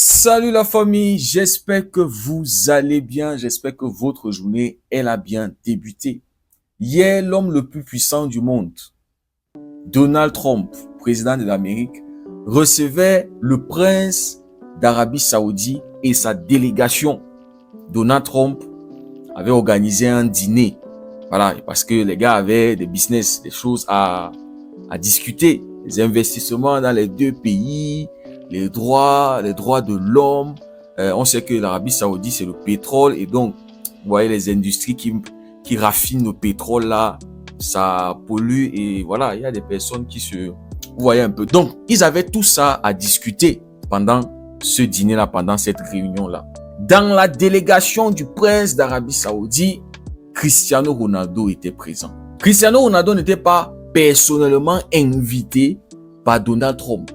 Salut la famille, j'espère que vous allez bien, j'espère que votre journée, elle a bien débuté. Hier, l'homme le plus puissant du monde, Donald Trump, président de l'Amérique, recevait le prince d'Arabie Saoudite et sa délégation. Donald Trump avait organisé un dîner, voilà, parce que les gars avaient des business, des choses à discuter, les investissements dans les deux pays, les droits de l'homme. On sait que l'Arabie Saoudite, c'est le pétrole. Et donc, vous voyez les industries qui raffinent le pétrole là, ça pollue. Et voilà, il y a des personnes qui se... Vous voyez un peu. Donc, ils avaient tout ça à discuter pendant ce dîner-là, pendant cette réunion-là. Dans la délégation du prince d'Arabie Saoudite, Cristiano Ronaldo était présent. Cristiano Ronaldo n'était pas personnellement invité par Donald Trump.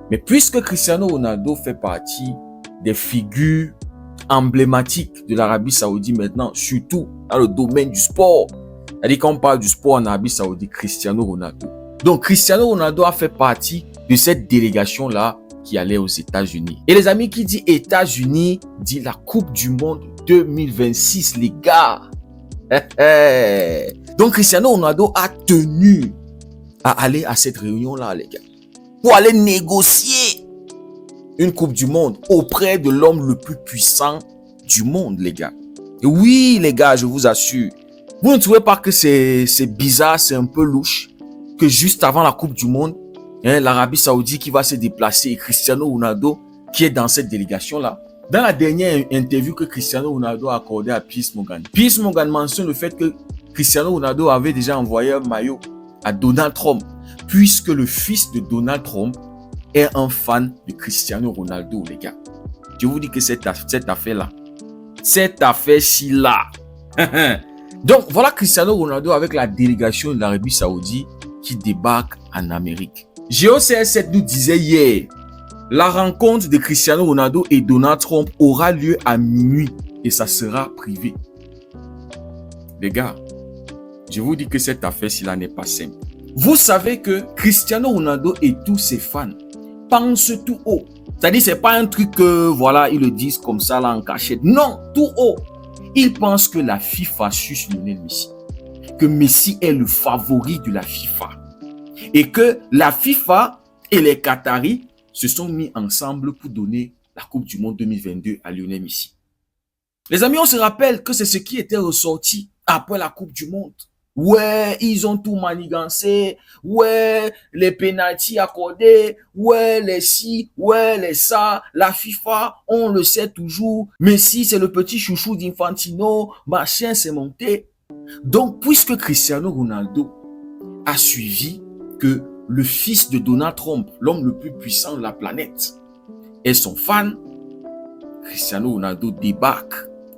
Mais puisque Cristiano Ronaldo fait partie des figures emblématiques de l'Arabie Saoudite maintenant, surtout dans le domaine du sport. C'est-à-dire qu'on parle du sport en Arabie Saoudite, Cristiano Ronaldo. Donc Cristiano Ronaldo a fait partie de cette délégation-là qui allait aux États-Unis. Et les amis, qui dit États-Unis, dit la Coupe du Monde 2026, les gars. Donc Cristiano Ronaldo a tenu à aller à cette réunion-là, les gars, pour aller négocier une Coupe du Monde auprès de l'homme le plus puissant du monde, les gars. Et oui, les gars, je vous assure, vous ne trouvez pas que c'est bizarre, c'est un peu louche, que juste avant la Coupe du Monde, l'Arabie Saoudite qui va se déplacer et Cristiano Ronaldo qui est dans cette délégation-là. Dans la dernière interview que Cristiano Ronaldo a accordée à Piers Morgan, Piers Morgan mentionne le fait que Cristiano Ronaldo avait déjà envoyé un maillot à Donald Trump, puisque le fils de Donald Trump est un fan de Cristiano Ronaldo, les gars. Je vous dis que cette affaire-là, cette affaire-ci là. Donc voilà Cristiano Ronaldo avec la délégation de l'Arabie Saoudite qui débarque en Amérique. GeoCR7 nous disait hier, la rencontre de Cristiano Ronaldo et Donald Trump aura lieu à minuit et ça sera privé. Les gars, je vous dis que cette affaire-ci là n'est pas simple. Vous savez que Cristiano Ronaldo et tous ses fans pensent tout haut. C'est-à-dire, c'est pas un truc que, voilà, ils le disent comme ça, là, en cachette. Non, tout haut. Ils pensent que la FIFA suce Lionel Messi. Que Messi est le favori de la FIFA. Et que la FIFA et les Qataris se sont mis ensemble pour donner la Coupe du Monde 2022 à Lionel Messi. Les amis, on se rappelle que c'est ce qui était ressorti après la Coupe du Monde. Ouais, ils ont tout manigancé. Ouais, les pénaltys accordés. Ouais, les ci, ouais, les ça. La FIFA, on le sait toujours. Messi, c'est le petit chouchou d'Infantino. Machin, c'est monté. Donc, puisque Cristiano Ronaldo a suivi que le fils de Donald Trump, l'homme le plus puissant de la planète, est son fan, Cristiano Ronaldo débarque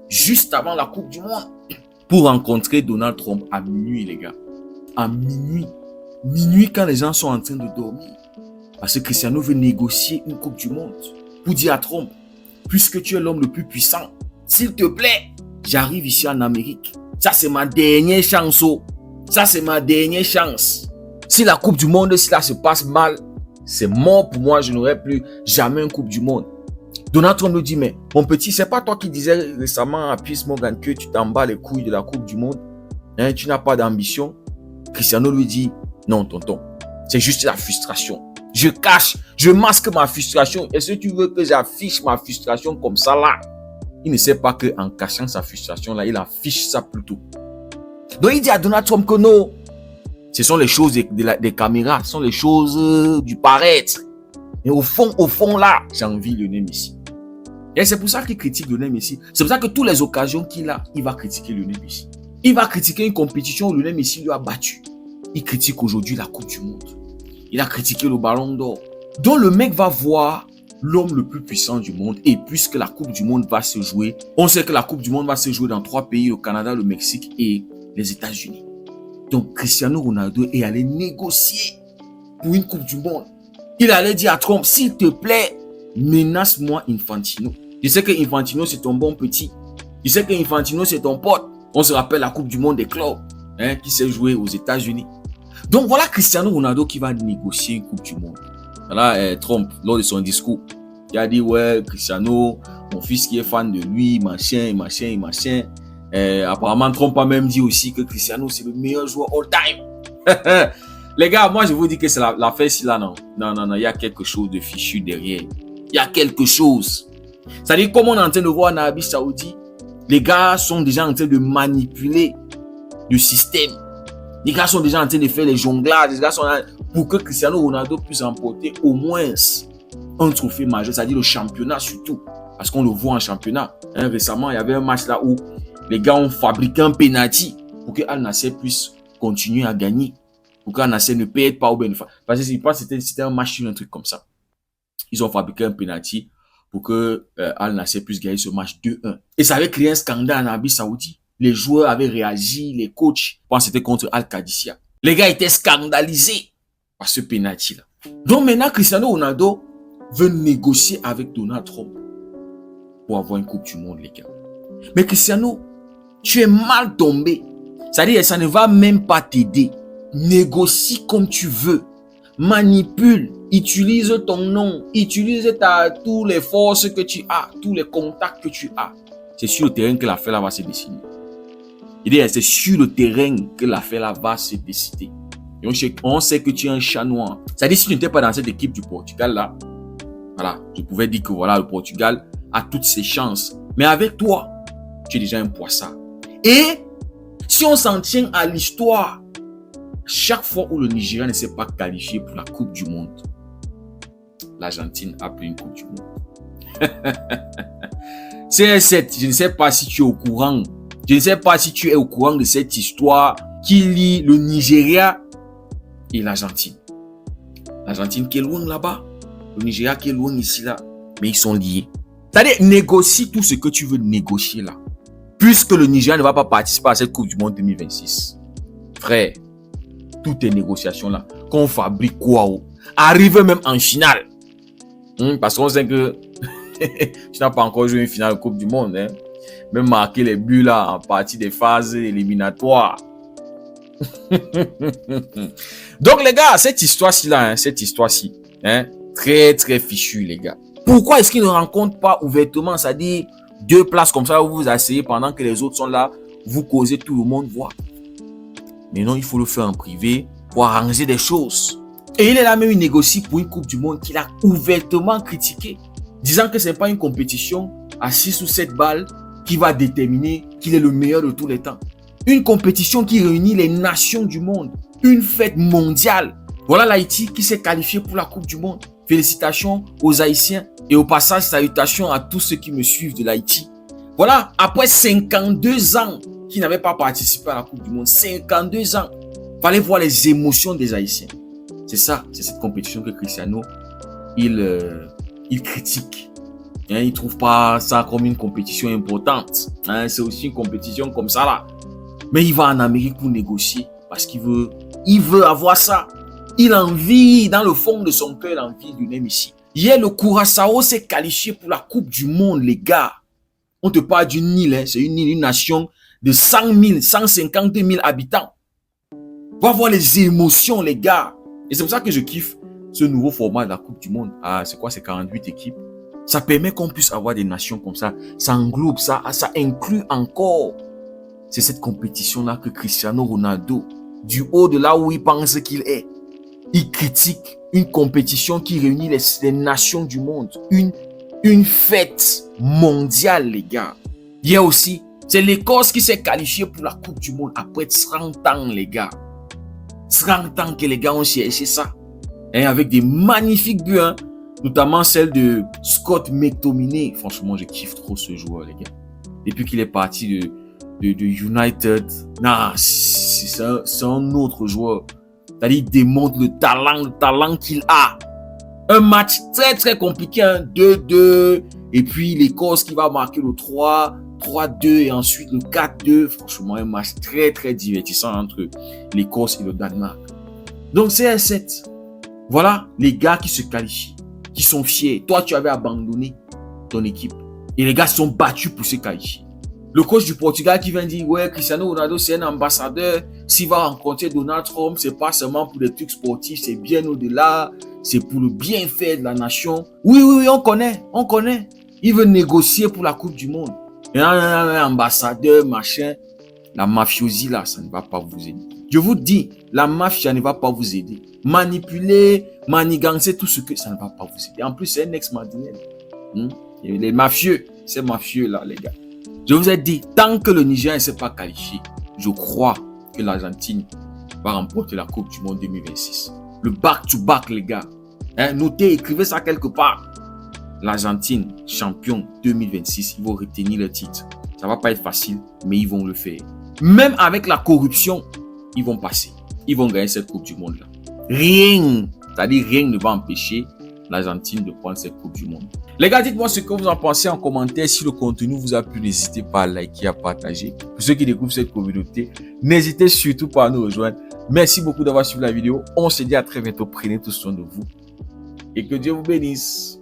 juste avant la Coupe du Monde pour rencontrer Donald Trump à minuit, les gars. À minuit. Minuit quand les gens sont en train de dormir. Parce que Cristiano veut négocier une Coupe du Monde. Pour dire à Trump, puisque tu es l'homme le plus puissant, s'il te plaît, j'arrive ici en Amérique. Ça, c'est ma dernière chance. Ça, c'est ma dernière chance. Si la Coupe du Monde, si là se passe mal, c'est mort pour moi. Je n'aurai plus jamais une Coupe du Monde. Donald Trump nous dit, mais mon petit, c'est pas toi qui disais récemment à Piers Morgan que tu t'en bats les couilles de la Coupe du Monde, hein, tu n'as pas d'ambition. Cristiano lui dit, non tonton, c'est juste la frustration. Je cache, je masque ma frustration. Est-ce que tu veux que j'affiche ma frustration comme ça là? Il ne sait pas qu'en cachant sa frustration là, il affiche ça plutôt. Donc il dit à Donald Trump que non, ce sont les choses des caméras, ce sont les choses du paraître. Et au fond là, j'ai envie de Lionel Messi. Et c'est pour ça qu'il critique Lionel Messi. C'est pour ça que toutes les occasions qu'il a, il va critiquer Lionel Messi. Il va critiquer une compétition où Lionel Messi lui a battu. Il critique aujourd'hui la Coupe du Monde. Il a critiqué le Ballon d'Or. Donc le mec va voir l'homme le plus puissant du monde. Et puisque la Coupe du Monde va se jouer, on sait que la Coupe du Monde va se jouer dans 3 pays, le Canada, le Mexique et les États-Unis. Donc Cristiano Ronaldo est allé négocier pour une Coupe du Monde. Il allait dire à Trump, s'il te plaît, menace-moi Infantino. Je sais que Infantino, c'est ton bon petit. Je sais que Infantino, c'est ton pote. On se rappelle la Coupe du Monde des clubs, qui s'est jouée aux États-Unis. Donc voilà Cristiano Ronaldo qui va négocier une Coupe du Monde. Voilà Trump, lors de son discours, Il a dit, ouais, Cristiano, mon fils qui est fan de lui, machin. Apparemment, Trump a même dit aussi que Cristiano, c'est le meilleur joueur all time. Les gars, moi, je vous dis que c'est l'affaire ici, là, non. Non, il y a quelque chose de fichu derrière. Il y a quelque chose. C'est-à-dire, comme on est en train de voir en Arabie Saoudite, les gars sont déjà en train de manipuler le système. Les gars sont déjà en train de faire les jonglages. Les gars sont là pour que Cristiano Ronaldo puisse remporter au moins un trophée majeur, c'est-à-dire le championnat surtout. Parce qu'on le voit en championnat. Récemment, il y avait un match là où les gars ont fabriqué un penalty pour que Al Nassr puisse continuer à gagner. Pour qu'Al Nassr ne perde pas au bénéfice. Parce que je pense que c'était un match, un truc comme ça. Ils ont fabriqué un penalty pour que Al Nassr puisse gagner ce match 2-1. Et ça avait créé un scandale en Arabie Saoudite. Les joueurs avaient réagi, les coachs, je pense que c'était contre Al Qadisiyah. Les gars étaient scandalisés par ce penalty-là. Donc maintenant, Cristiano Ronaldo veut négocier avec Donald Trump pour avoir une Coupe du Monde, les gars. Mais Cristiano, tu es mal tombé. C'est-à-dire, ça ne va même pas t'aider. Négocie comme tu veux. Manipule. Utilise ton nom. Utilise toutes les forces que tu as. Tous les contacts que tu as. C'est sur le terrain que l'affaire là va se décider. C'est sur le terrain que l'affaire là va se décider. Et on sait que tu es un chat noir. C'est-à-dire, si tu n'étais pas dans cette équipe du Portugal là, voilà, je pouvais dire que voilà, le Portugal a toutes ses chances. Mais avec toi, tu es déjà un poisson. Et si on s'en tient à l'histoire, chaque fois où le Nigeria ne s'est pas qualifié pour la Coupe du Monde, l'Argentine a pris une Coupe du Monde. CR7, je ne sais pas si tu es au courant. Je ne sais pas si tu es au courant de cette histoire qui lie le Nigeria et l'Argentine. L'Argentine qui est loin là-bas, le Nigeria qui est loin ici là, mais ils sont liés. C'est-à-dire, négocie tout ce que tu veux négocier là. Puisque le Nigeria ne va pas participer à cette Coupe du Monde 2026. Frère, toutes tes négociations là, qu'on fabrique quoi, arrive même en finale. Parce qu'on sait que tu n'as pas encore joué une finale de Coupe du Monde. Même marquer les buts là en partie des phases éliminatoires. Donc les gars, cette histoire-ci là, très très fichue les gars. Pourquoi est-ce qu'ils ne rencontrent pas ouvertement, c'est-à-dire deux places comme ça où vous vous asseyez pendant que les autres sont là, vous causez, tout le monde voit. Mais non, il faut le faire en privé pour arranger des choses. Et il est là même, il négocie pour une Coupe du Monde qu'il a ouvertement critiquée, disant que ce n'est pas une compétition à 6 ou 7 balles qui va déterminer qu'il est le meilleur de tous les temps. Une compétition qui réunit les nations du monde. Une fête mondiale. Voilà l'Haïti qui s'est qualifié pour la Coupe du Monde. Félicitations aux Haïtiens et au passage, salutations à tous ceux qui me suivent de l'Haïti. Voilà, après 52 ans qui n'avaient pas participé à la Coupe du Monde. 52 ans. Fallait voir les émotions des Haïtiens. C'est ça, c'est cette compétition que Cristiano, il critique. Il ne trouve pas ça comme une compétition importante. C'est aussi une compétition comme ça là. Mais il va en Amérique pour négocier parce qu'il veut avoir ça. Il a envie, dans le fond de son cœur, il a envie de même ici. Hier, le Curaçao s'est qualifié pour la Coupe du Monde, les gars. On te parle d'une île, c'est une île, une nation de 100 000, 150 000 habitants. On va voir les émotions, les gars. Et c'est pour ça que je kiffe ce nouveau format de la Coupe du Monde. Ah, c'est quoi, c'est 48 équipes. Ça permet qu'on puisse avoir des nations comme ça. Ça englobe, ça inclut encore. C'est cette compétition-là que Cristiano Ronaldo, du haut de là où il pense qu'il est, il critique une compétition qui réunit les nations du monde. Une fête mondiale, les gars. Il y a aussi, c'est l'Écosse qui s'est qualifiée pour la Coupe du Monde après 30 ans, les gars. 30 ans que les gars ont cherché ça. Et avec des magnifiques buts, notamment celle de Scott McTominay. Franchement, je kiffe trop ce joueur, les gars. Depuis qu'il est parti de United, c'est un autre joueur. C'est-à-dire, il démontre le talent qu'il a. Un match très très compliqué, 2-2, et puis l'Écosse qui va marquer le 3-2 et ensuite le 4-2. Franchement, un match très très divertissant entre l'Écosse et le Danemark. Donc CR7, voilà les gars qui se qualifient, qui sont fiers. Toi, tu avais abandonné ton équipe et les gars se sont battus pour se qualifier. Le coach du Portugal qui vient dire, ouais, Cristiano Ronaldo, c'est un ambassadeur. S'il va rencontrer Donald Trump, c'est pas seulement pour des trucs sportifs, c'est bien au-delà. C'est pour le bienfait de la nation. Oui, oui, oui, on connaît. Il veut négocier pour la Coupe du Monde. Et un ambassadeur, machin. La mafiosie, là, ça ne va pas vous aider. Je vous dis, la mafia ne va pas vous aider. Manipuler, manigancer, tout ce que ça ne va pas vous aider. En plus, c'est un ex-madinel. Les mafieux, c'est mafieux, là, les gars. Je vous ai dit, tant que le Niger ne s'est pas qualifié, je crois que l'Argentine va remporter la Coupe du Monde 2026. Le back-to-back, les gars. Notez, écrivez ça quelque part. L'Argentine, champion 2026, ils vont retenir le titre. Ça ne va pas être facile, mais ils vont le faire. Même avec la corruption, ils vont passer. Ils vont gagner cette Coupe du Monde-là. Rien, c'est-à-dire rien ne va empêcher l'Argentine de prendre cette Coupe du Monde. Les gars, dites-moi ce que vous en pensez en commentaire. Si le contenu vous a plu, n'hésitez pas à liker, à partager. Pour ceux qui découvrent cette communauté, n'hésitez surtout pas à nous rejoindre. Merci beaucoup d'avoir suivi la vidéo. On se dit à très bientôt. Prenez tout soin de vous. Et que Dieu vous bénisse.